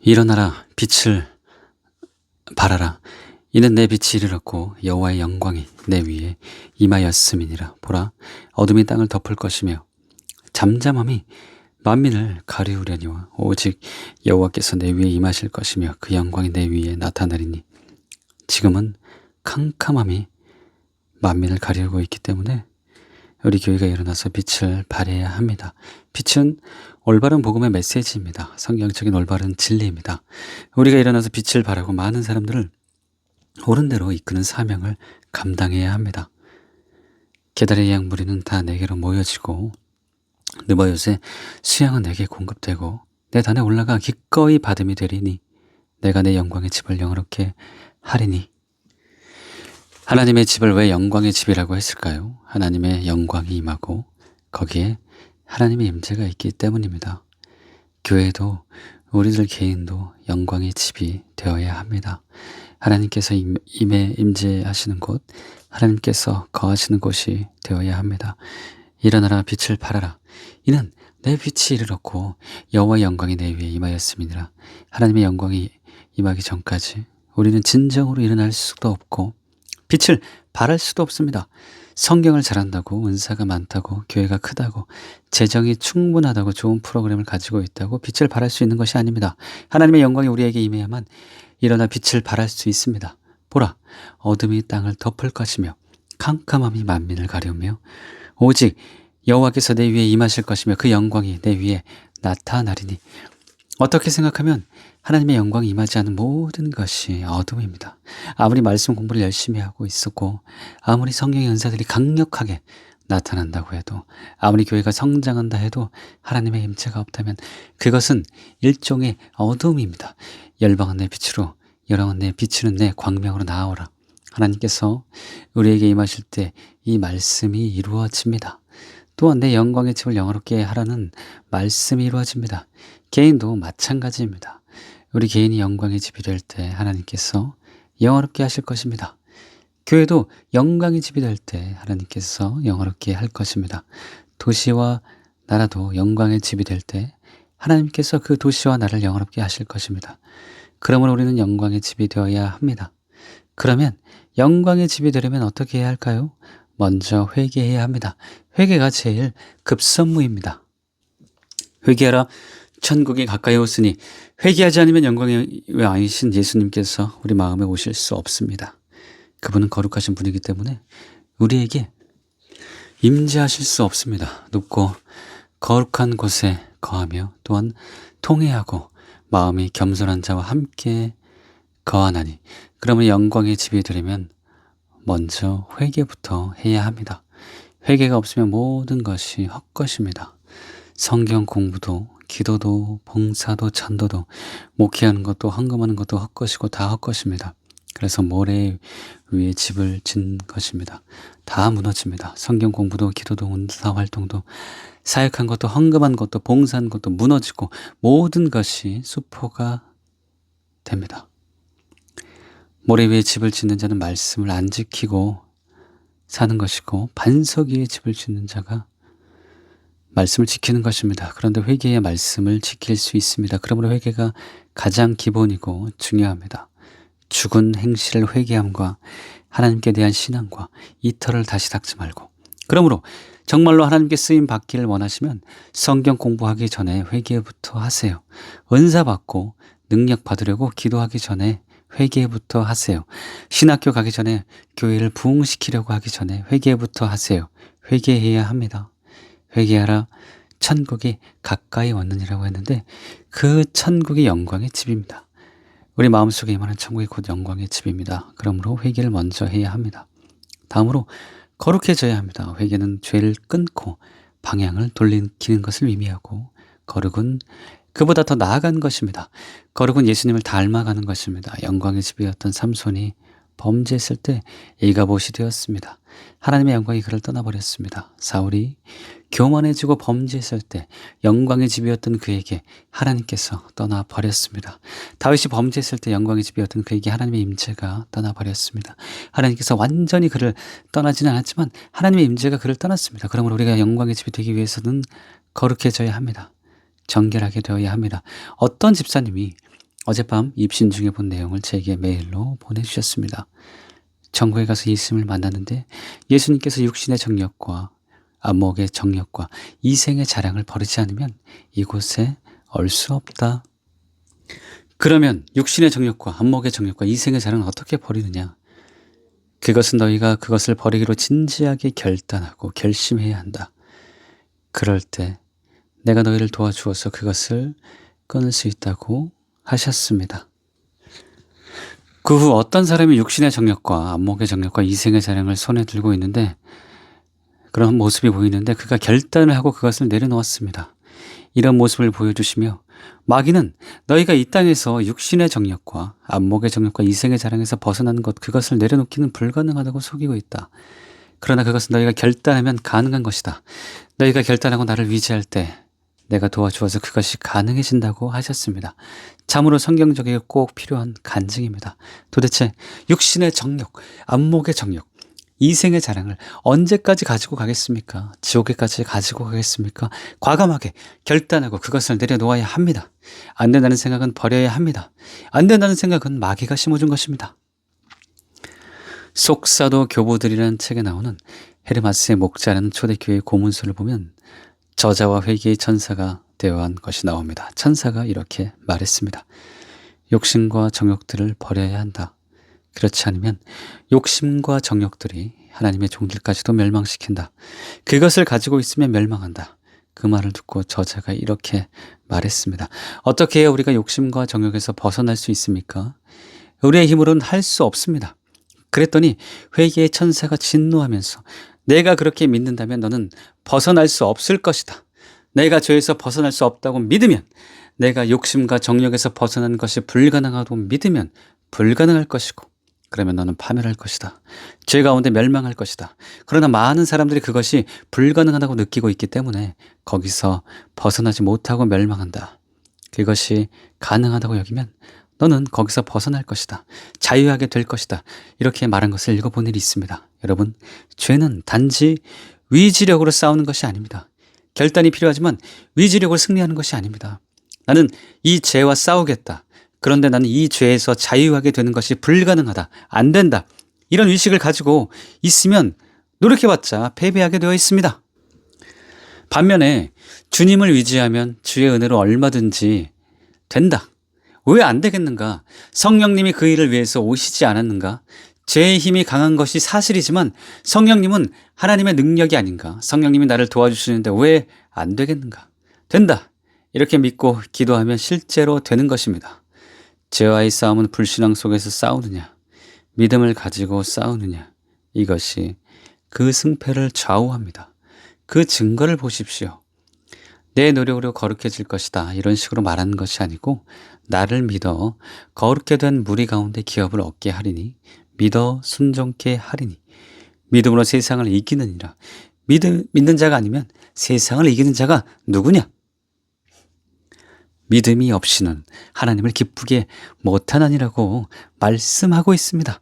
일어나라 빛을 발하라. 이는 내 빛이 이르렀고 여호와의 영광이 내 위에 임하였음이니라. 보라, 어둠이 땅을 덮을 것이며 잠잠함이 만민을 가리우려니와 오직 여호와께서 내 위에 임하실 것이며 그 영광이 내 위에 나타나리니. 지금은 캄캄함이 만민을 가리우고 있기 때문에 우리 교회가 일어나서 빛을 발해야 합니다. 빛은 올바른 복음의 메시지입니다. 성경적인 올바른 진리입니다. 우리가 일어나서 빛을 발하고 많은 사람들을 옳은 대로 이끄는 사명을 감당해야 합니다. 게달의 양 무리는 다 내게로 모여지고 느바요새 수양은 내게 공급되고 내 단에 올라가 기꺼이 받음이 되리니 내가 내 영광의 집을 영화롭게 하리니. 하나님의 집을 왜 영광의 집이라고 했을까요? 하나님의 영광이 임하고 거기에 하나님의 임재가 있기 때문입니다. 교회도 우리들 개인도 영광의 집이 되어야 합니다. 하나님께서 임재하시는 곳, 하나님께서 거하시는 곳이 되어야 합니다. 일어나라 빛을 발하라. 이는 내 빛이 이르렀고 여호와의 영광이 내 위에 임하였음이니라. 하나님의 영광이 임하기 전까지 우리는 진정으로 일어날 수도 없고 빛을 발할 수도 없습니다. 성경을 잘한다고, 은사가 많다고, 교회가 크다고, 재정이 충분하다고, 좋은 프로그램을 가지고 있다고 빛을 발할 수 있는 것이 아닙니다. 하나님의 영광이 우리에게 임해야만 일어나 빛을 발할 수 있습니다. 보라, 어둠이 땅을 덮을 것이며 캄캄함이 만민을 가리우며 오직 여호와께서 내 위에 임하실 것이며 그 영광이 내 위에 나타나리니. 어떻게 생각하면 하나님의 영광이 임하지 않은 모든 것이 어둠입니다. 아무리 말씀 공부를 열심히 하고 있었고 아무리 성령의 은사들이 강력하게 나타난다고 해도 아무리 교회가 성장한다 해도 하나님의 임재가 없다면 그것은 일종의 어둠입니다. 열방은 내 빛으로 열왕은 내 비추는 내 광명으로 나아오라. 하나님께서 우리에게 임하실 때 이 말씀이 이루어집니다. 또한 내 영광의 집을 영화롭게 하라는 말씀이 이루어집니다. 개인도 마찬가지입니다. 우리 개인이 영광의 집이 될 때 하나님께서 영화롭게 하실 것입니다. 교회도 영광의 집이 될 때 하나님께서 영화롭게 할 것입니다. 도시와 나라도 영광의 집이 될 때 하나님께서 그 도시와 나라를 영화롭게 하실 것입니다. 그러므로 우리는 영광의 집이 되어야 합니다. 그러면 영광의 집이 되려면 어떻게 해야 할까요? 먼저 회개해야 합니다. 회개가 제일 급선무입니다. 회개하라, 천국이 가까이 오으니. 회개하지 않으면 영광의 왕이신 예수님께서 우리 마음에 오실 수 없습니다. 그분은 거룩하신 분이기 때문에 우리에게 임재하실 수 없습니다. 높고 거룩한 곳에 거하며 또한 통회하고 마음이 겸손한 자와 함께 거하나니. 그러면 영광의 집이 되려면 먼저 회개부터 해야 합니다. 회개가 없으면 모든 것이 헛것입니다. 성경 공부도 기도도 봉사도 전도도 목회하는 것도 헌금하는 것도 헛것이고 다 헛것입니다. 그래서 모래 위에 집을 짓는 것입니다. 다 무너집니다. 성경 공부도 기도도 은사 활동도 사역한 것도 헌금한 것도 봉사한 것도 무너지고 모든 것이 수포가 됩니다. 모래 위에 집을 짓는 자는 말씀을 안 지키고 사는 것이고 반석 위에 집을 짓는 자가 말씀을 지키는 것입니다. 그런데 회개의 말씀을 지킬 수 있습니다. 그러므로 회개가 가장 기본이고 중요합니다. 죽은 행실을 회개함과 하나님께 대한 신앙과 이 터를 다시 닦지 말고, 그러므로 정말로 하나님께 쓰임 받기를 원하시면 성경 공부하기 전에 회개부터 하세요. 은사 받고 능력 받으려고 기도하기 전에 회개부터 하세요. 신학교 가기 전에 교회를 부흥시키려고 하기 전에 회개부터 하세요. 회개해야 합니다. 회개하라, 천국이 가까이 왔느니라고 했는데 그 천국이 영광의 집입니다. 우리 마음속에 임하는 천국이 곧 영광의 집입니다. 그러므로 회개를 먼저 해야 합니다. 다음으로 거룩해져야 합니다. 회개는 죄를 끊고 방향을 돌리는 것을 의미하고, 거룩은 그보다 더 나아간 것입니다. 거룩은 예수님을 닮아가는 것입니다. 영광의 집이었던 삼손이 범죄했을 때 일가봇이 되었습니다. 하나님의 영광이 그를 떠나버렸습니다. 사울이 교만해지고 범죄했을 때 영광의 집이었던 그에게 하나님께서 떠나버렸습니다. 다윗이 범죄했을 때 영광의 집이었던 그에게 하나님의 임재가 떠나버렸습니다. 하나님께서 완전히 그를 떠나지는 않았지만 하나님의 임재가 그를 떠났습니다. 그러므로 우리가 영광의 집이 되기 위해서는 거룩해져야 합니다. 정결하게 되어야 합니다. 어떤 집사님이 어젯밤 입신 중에 본 내용을 제게 메일로 보내주셨습니다. 정거에 가서 예수님을 만났는데 예수님께서 육신의 정욕과 안목의 정욕과 이생의 자랑을 버리지 않으면 이곳에 얼 수 없다. 그러면 육신의 정욕과 안목의 정욕과 이생의 자랑을 어떻게 버리느냐? 그것은 너희가 그것을 버리기로 진지하게 결단하고 결심해야 한다. 그럴 때 내가 너희를 도와주어서 그것을 끊을 수 있다고 하셨습니다. 그 후 어떤 사람이 육신의 정욕과 안목의 정욕과 이생의 자랑을 손에 들고 있는데 그런 모습이 보이는데 그가 결단을 하고 그것을 내려놓았습니다. 이런 모습을 보여주시며 마귀는 너희가 이 땅에서 육신의 정욕과 안목의 정욕과 이생의 자랑에서 벗어나는 것 그것을 내려놓기는 불가능하다고 속이고 있다. 그러나 그것은 너희가 결단하면 가능한 것이다. 너희가 결단하고 나를 위지할 때 내가 도와주어서 그것이 가능해진다고 하셨습니다. 참으로 성경적이고 꼭 필요한 간증입니다. 도대체 육신의 정욕, 안목의 정욕, 이생의 자랑을 언제까지 가지고 가겠습니까? 지옥에까지 가지고 가겠습니까? 과감하게 결단하고 그것을 내려놓아야 합니다. 안 된다는 생각은 버려야 합니다. 안 된다는 생각은 마귀가 심어준 것입니다. 속사도 교보들이라는 책에 나오는 헤르마스의 목자라는 초대교회 고문서를 보면 저자와 회개의 천사가 대화한 것이 나옵니다. 천사가 이렇게 말했습니다. 욕심과 정욕들을 버려야 한다. 그렇지 않으면 욕심과 정욕들이 하나님의 종들까지도 멸망시킨다. 그것을 가지고 있으면 멸망한다. 그 말을 듣고 저자가 이렇게 말했습니다. 어떻게 해야 우리가 욕심과 정욕에서 벗어날 수 있습니까? 우리의 힘으로는 할 수 없습니다. 그랬더니 회개의 천사가 진노하면서 내가 그렇게 믿는다면 너는 벗어날 수 없을 것이다. 내가 죄에서 벗어날 수 없다고 믿으면 내가 욕심과 정욕에서 벗어나는 것이 불가능하다고 믿으면 불가능할 것이고 그러면 너는 파멸할 것이다. 죄 가운데 멸망할 것이다. 그러나 많은 사람들이 그것이 불가능하다고 느끼고 있기 때문에 거기서 벗어나지 못하고 멸망한다. 그것이 가능하다고 여기면 너는 거기서 벗어날 것이다. 자유하게 될 것이다. 이렇게 말한 것을 읽어본 일이 있습니다. 여러분, 죄는 단지 위지력으로 싸우는 것이 아닙니다. 결단이 필요하지만 위지력으로 승리하는 것이 아닙니다. 나는 이 죄와 싸우겠다. 그런데 나는 이 죄에서 자유하게 되는 것이 불가능하다. 안 된다. 이런 의식을 가지고 있으면 노력해봤자 패배하게 되어 있습니다. 반면에 주님을 의지하면 주의 은혜로 얼마든지 된다. 왜 안 되겠는가? 성령님이 그 일을 위해서 오시지 않았는가? 죄의 힘이 강한 것이 사실이지만 성령님은 하나님의 능력이 아닌가? 성령님이 나를 도와주시는데 왜 안 되겠는가? 된다. 이렇게 믿고 기도하면 실제로 되는 것입니다. 죄와의 싸움은 불신앙 속에서 싸우느냐? 믿음을 가지고 싸우느냐? 이것이 그 승패를 좌우합니다. 그 증거를 보십시오. 내 노력으로 거룩해질 것이다. 이런 식으로 말하는 것이 아니고 나를 믿어 거룩게 된 무리 가운데 기업을 얻게 하리니 믿어 순종케 하리니 믿음으로 세상을 이기느니라. 믿는 자가 아니면 세상을 이기는 자가 누구냐? 믿음이 없이는 하나님을 기쁘게 못하나니라고 말씀하고 있습니다.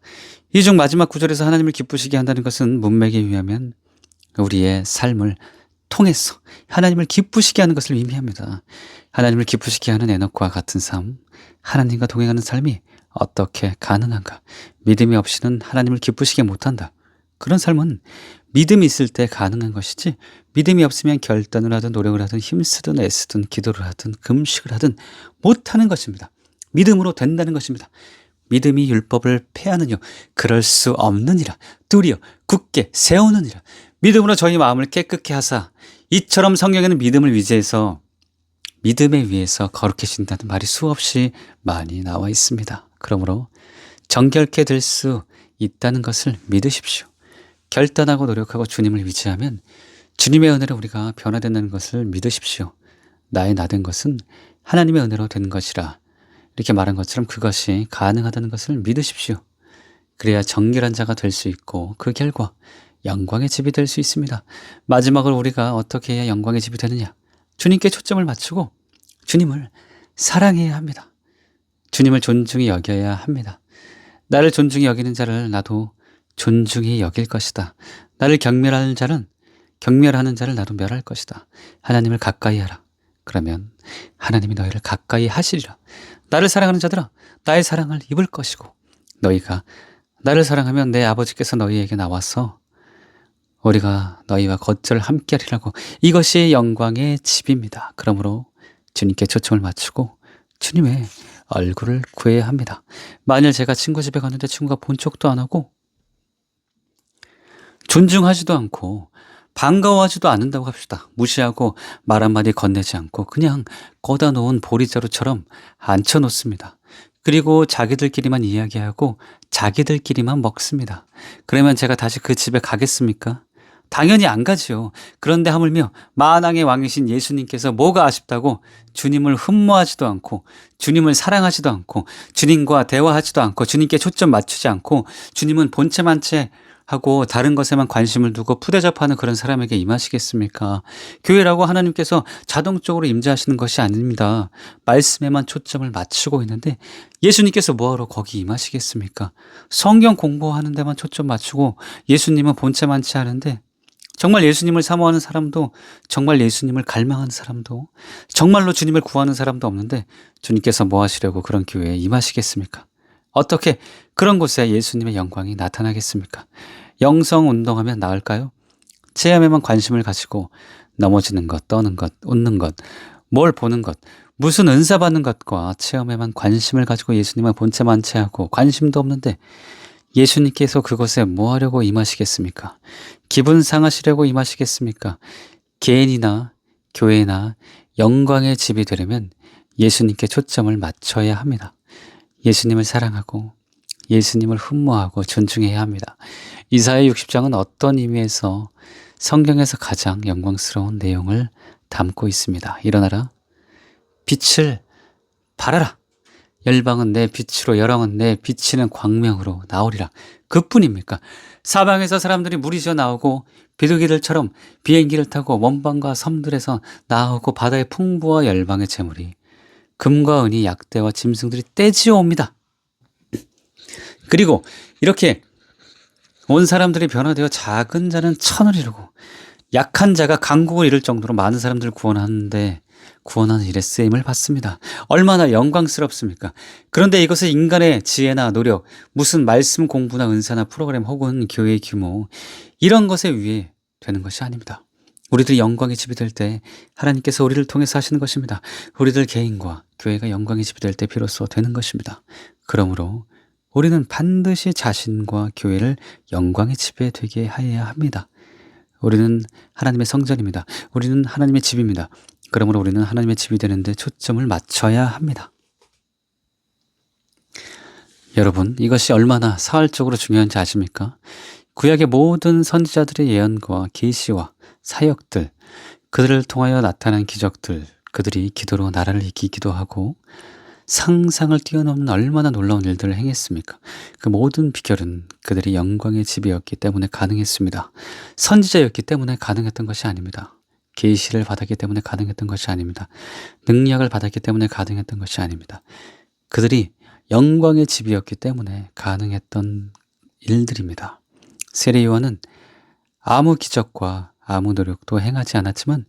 이 중 마지막 구절에서 하나님을 기쁘시게 한다는 것은 문맥에 의하면 우리의 삶을 통해서 하나님을 기쁘시게 하는 것을 의미합니다. 하나님을 기쁘시게 하는 에녹과 같은 삶, 하나님과 동행하는 삶이 어떻게 가능한가? 믿음이 없이는 하나님을 기쁘시게 못한다. 그런 삶은 믿음이 있을 때 가능한 것이지 믿음이 없으면 결단을 하든 노력을 하든 힘쓰든 애쓰든 기도를 하든 금식을 하든 못하는 것입니다. 믿음으로 된다는 것입니다. 믿음이 율법을 패하느뇨 그럴 수 없느니라. 뚜리어 굳게 세우느니라. 믿음으로 저희 마음을 깨끗게 하사 이처럼 성경에는 믿음을 위재해서 믿음에 의해서 거룩해진다는 말이 수없이 많이 나와 있습니다. 그러므로 정결케 될 수 있다는 것을 믿으십시오. 결단하고 노력하고 주님을 위지하면 주님의 은혜로 우리가 변화된다는 것을 믿으십시오. 나의 나 된 것은 하나님의 은혜로 된 것이라 이렇게 말한 것처럼 그것이 가능하다는 것을 믿으십시오. 그래야 정결한 자가 될 수 있고 그 결과 영광의 집이 될 수 있습니다. 마지막으로 우리가 어떻게 해야 영광의 집이 되느냐? 주님께 초점을 맞추고 주님을 사랑해야 합니다. 주님을 존중히 여겨야 합니다. 나를 존중히 여기는 자를 나도 존중히 여길 것이다. 나를 경멸하는 자를 나도 멸할 것이다. 하나님을 가까이 하라. 그러면 하나님이 너희를 가까이 하시리라. 나를 사랑하는 자들아, 나의 사랑을 입을 것이고 너희가 나를 사랑하면 내 아버지께서 너희에게 나와서 우리가 너희와 걷절 함께하리라고. 이것이 영광의 집입니다. 그러므로 주님께 초점을 맞추고 주님의 얼굴을 구해야 합니다. 만일 제가 친구 집에 갔는데 친구가 본 척도 안 하고 존중하지도 않고 반가워하지도 않는다고 합시다. 무시하고 말 한마디 건네지 않고 그냥 꺼다 놓은 보리자루처럼 앉혀놓습니다. 그리고 자기들끼리만 이야기하고 자기들끼리만 먹습니다. 그러면 제가 다시 그 집에 가겠습니까? 당연히 안 가지요. 그런데 하물며 만왕의 왕이신 예수님께서 뭐가 아쉽다고 주님을 흠모하지도 않고 주님을 사랑하지도 않고 주님과 대화하지도 않고 주님께 초점 맞추지 않고 주님은 본체만체 하고 다른 것에만 관심을 두고 푸대접하는 그런 사람에게 임하시겠습니까? 교회라고 하나님께서 자동적으로 임재하시는 것이 아닙니다. 말씀에만 초점을 맞추고 있는데 예수님께서 뭐하러 거기 임하시겠습니까? 성경 공부하는 데만 초점 맞추고 예수님은 본체만치 하는데 정말 예수님을 사모하는 사람도 정말 예수님을 갈망하는 사람도 정말로 주님을 구하는 사람도 없는데 주님께서 뭐 하시려고 그런 교회에 임하시겠습니까? 어떻게 그런 곳에 예수님의 영광이 나타나겠습니까? 영성 운동하면 나을까요? 체험에만 관심을 가지고 넘어지는 것, 떠는 것, 웃는 것, 뭘 보는 것, 무슨 은사 받는 것과 체험에만 관심을 가지고 예수님을 본체만 체하고 관심도 없는데 예수님께서 그곳에 뭐 하려고 임하시겠습니까? 기분 상하시려고 임하시겠습니까? 개인이나 교회나 영광의 집이 되려면 예수님께 초점을 맞춰야 합니다. 예수님을 사랑하고 예수님을 흠모하고 존중해야 합니다. 이사야 60장은 어떤 의미에서 성경에서 가장 영광스러운 내용을 담고 있습니다. 일어나라, 빛을 발하라. 열방은 내 빛으로 열왕은 내 비치는 광명으로 나오리라. 그뿐입니까? 사방에서 사람들이 무리지어 나오고 비둘기들처럼 비행기를 타고 원방과 섬들에서 나오고 바다의 풍부와 열방의 재물이 금과 은이 약대와 짐승들이 떼지어 옵니다. 그리고 이렇게 온 사람들이 변화되어 작은 자는 천을 이루고 약한 자가 강국을 이룰 정도로 많은 사람들을 구원하는 일에 쓰임을 받습니다. 얼마나 영광스럽습니까? 그런데 이것은 인간의 지혜나 노력, 무슨 말씀 공부나 은사나 프로그램 혹은 교회의 규모 이런 것에 의해 되는 것이 아닙니다. 우리들이 영광의 집이 될 때 하나님께서 우리를 통해서 하시는 것입니다. 우리들 개인과 교회가 영광의 집이 될 때 비로소 되는 것입니다. 그러므로 우리는 반드시 자신과 교회를 영광의 집에 되게 하여야 합니다. 우리는 하나님의 성전입니다. 우리는 하나님의 집입니다. 그러므로 우리는 하나님의 집이 되는데 초점을 맞춰야 합니다. 여러분, 이것이 얼마나 사활적으로 중요한지 아십니까? 구약의 모든 선지자들의 예언과 계시와 사역들, 그들을 통하여 나타난 기적들, 그들이 기도로 나라를 이기기도 하고 상상을 뛰어넘는 얼마나 놀라운 일들을 행했습니까? 그 모든 비결은 그들이 영광의 집이었기 때문에 가능했습니다. 선지자였기 때문에 가능했던 것이 아닙니다. 계시를 받았기 때문에 가능했던 것이 아닙니다. 능력을 받았기 때문에 가능했던 것이 아닙니다. 그들이 영광의 집이었기 때문에 가능했던 일들입니다. 세례 요한은 아무 기적과 아무 노력도 행하지 않았지만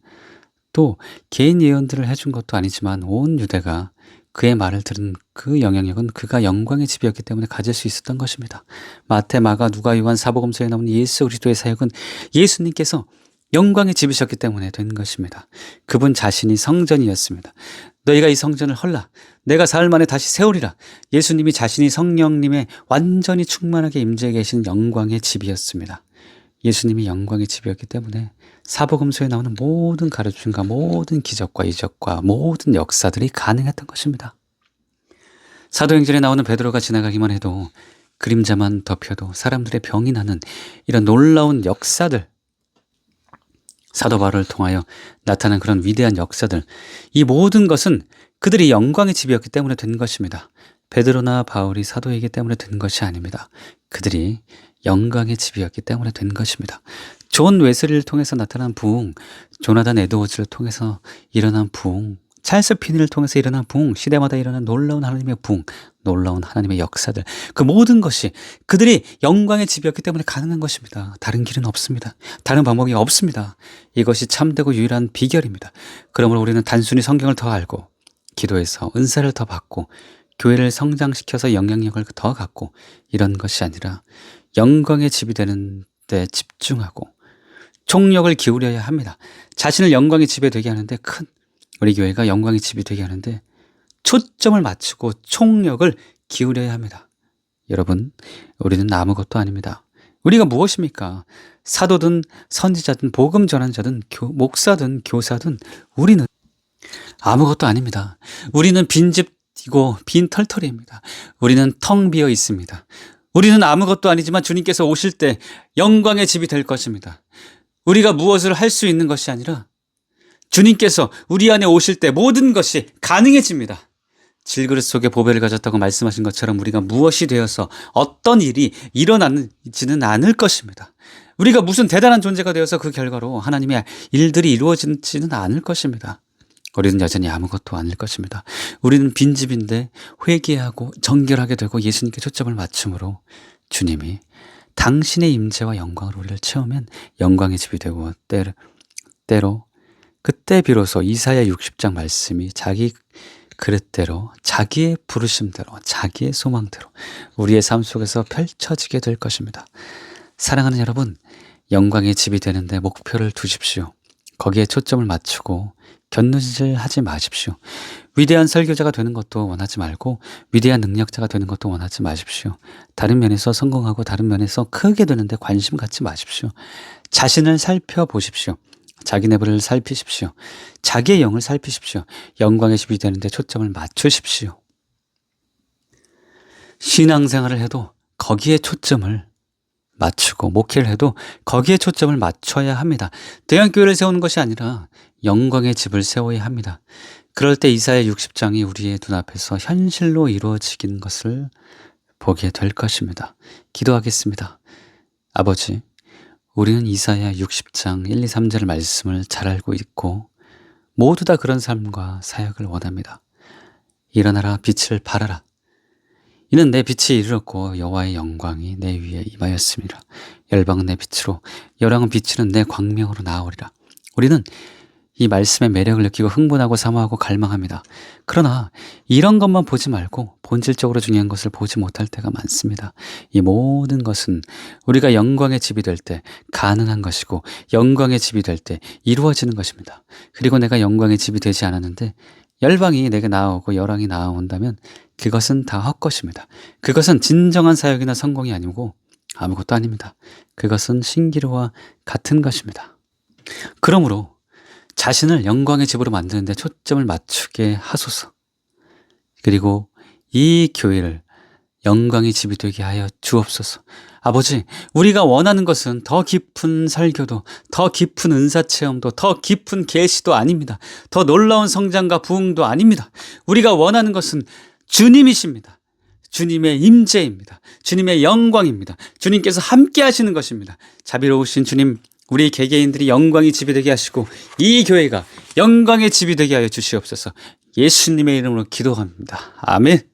또 개인 예언들을 해준 것도 아니지만 온 유대가 그의 말을 들은 그 영향력은 그가 영광의 집이었기 때문에 가질 수 있었던 것입니다. 마태, 마가, 누가, 요한, 사복음서에 나오는 예수 그리스도의 사역은 예수님께서 영광의 집이셨기 때문에 된 것입니다. 그분 자신이 성전이었습니다. 너희가 이 성전을 헐라. 내가 사흘 만에 다시 세우리라. 예수님이 자신이 성령님의 완전히 충만하게 임재해 계신 영광의 집이었습니다. 예수님이 영광의 집이었기 때문에 사복음서에 나오는 모든 가르침과 모든 기적과 이적과 모든 역사들이 가능했던 것입니다. 사도행전에 나오는 베드로가 지나가기만 해도 그림자만 덮여도 사람들의 병이 나는 이런 놀라운 역사들, 사도 바울을 통하여 나타난 그런 위대한 역사들, 이 모든 것은 그들이 영광의 집이었기 때문에 된 것입니다. 베드로나 바울이 사도이기 때문에 된 것이 아닙니다. 그들이 영광의 집이었기 때문에 된 것입니다. 존 웨슬리를 통해서 나타난 부흥, 조나단 에드워즈를 통해서 일어난 부흥, 찰스 피니를 통해서 일어난 부흥, 시대마다 일어난 놀라운 하나님의 부흥, 놀라운 하나님의 역사들, 그 모든 것이 그들이 영광의 집이었기 때문에 가능한 것입니다. 다른 길은 없습니다. 다른 방법이 없습니다. 이것이 참되고 유일한 비결입니다. 그러므로 우리는 단순히 성경을 더 알고 기도해서 은사를 더 받고 교회를 성장시켜서 영향력을 더 갖고 이런 것이 아니라 영광의 집이 되는 데 집중하고 총력을 기울여야 합니다. 자신을 영광의 집에 되게 하는데 우리 교회가 영광의 집이 되게 하는데 초점을 맞추고 총력을 기울여야 합니다. 여러분, 우리는 아무것도 아닙니다. 우리가 무엇입니까? 사도든 선지자든 복음 전환자든 목사든 교사든 우리는 아무것도 아닙니다. 우리는 빈집이고 빈 털털이입니다. 우리는 텅 비어 있습니다. 우리는 아무것도 아니지만 주님께서 오실 때 영광의 집이 될 것입니다. 우리가 무엇을 할 수 있는 것이 아니라 주님께서 우리 안에 오실 때 모든 것이 가능해집니다. 질그릇 속에 보배를 가졌다고 말씀하신 것처럼 우리가 무엇이 되어서 어떤 일이 일어나지는 않을 것입니다. 우리가 무슨 대단한 존재가 되어서 그 결과로 하나님의 일들이 이루어지지는 않을 것입니다. 우리는 여전히 아무것도 아닐 것입니다. 우리는 빈집인데 회개하고 정결하게 되고 예수님께 초점을 맞춤으로 주님이 당신의 임재와 영광으로 우리를 채우면 영광의 집이 되고 때로 그때 비로소 이사야 60장 말씀이 자기 그릇대로 자기의 부르심대로 자기의 소망대로 우리의 삶 속에서 펼쳐지게 될 것입니다. 사랑하는 여러분, 영광의 집이 되는데 목표를 두십시오. 거기에 초점을 맞추고 곁눈질하지 마십시오. 위대한 설교자가 되는 것도 원하지 말고 위대한 능력자가 되는 것도 원하지 마십시오. 다른 면에서 성공하고 다른 면에서 크게 되는데 관심 갖지 마십시오. 자신을 살펴보십시오. 자기 내부를 살피십시오. 자기의 영을 살피십시오. 영광의 집이 되는데 초점을 맞추십시오. 신앙생활을 해도 거기에 초점을 맞추고 목회를 해도 거기에 초점을 맞춰야 합니다. 대형교회를 세우는 것이 아니라 영광의 집을 세워야 합니다. 그럴 때 이사야 60장이 우리의 눈앞에서 현실로 이루어지는 것을 보게 될 것입니다. 기도하겠습니다. 아버지, 우리는 이사야 60장 1, 2, 3절 말씀을 잘 알고 있고 모두 다 그런 삶과 사역을 원합니다. 일어나라 빛을 발하라. 이는 내 빛이 이르렀고 여호와의 영광이 내 위에 임하였습니다. 열방은 내 빛으로 열왕은 비치는 내 광명으로 나아오리라. 우리는 이 말씀의 매력을 느끼고 흥분하고 사모하고 갈망합니다. 그러나 이런 것만 보지 말고 본질적으로 중요한 것을 보지 못할 때가 많습니다. 이 모든 것은 우리가 영광의 집이 될 때 가능한 것이고 영광의 집이 될 때 이루어지는 것입니다. 그리고 내가 영광의 집이 되지 않았는데 열방이 내게 나아오고 열왕이 나아온다면 그것은 다 헛것입니다. 그것은 진정한 사역이나 성공이 아니고 아무것도 아닙니다. 그것은 신기루와 같은 것입니다. 그러므로 자신을 영광의 집으로 만드는 데 초점을 맞추게 하소서. 그리고 이 교회를 영광의 집이 되게 하여 주옵소서. 아버지, 우리가 원하는 것은 더 깊은 설교도, 더 깊은 은사체험도, 더 깊은 계시도 아닙니다. 더 놀라운 성장과 부흥도 아닙니다. 우리가 원하는 것은 주님이십니다. 주님의 임재입니다. 주님의 영광입니다. 주님께서 함께 하시는 것입니다. 자비로우신 주님, 우리 개개인들이 영광의 집이 되게 하시고 이 교회가 영광의 집이 되게 하여 주시옵소서. 예수님의 이름으로 기도합니다. 아멘.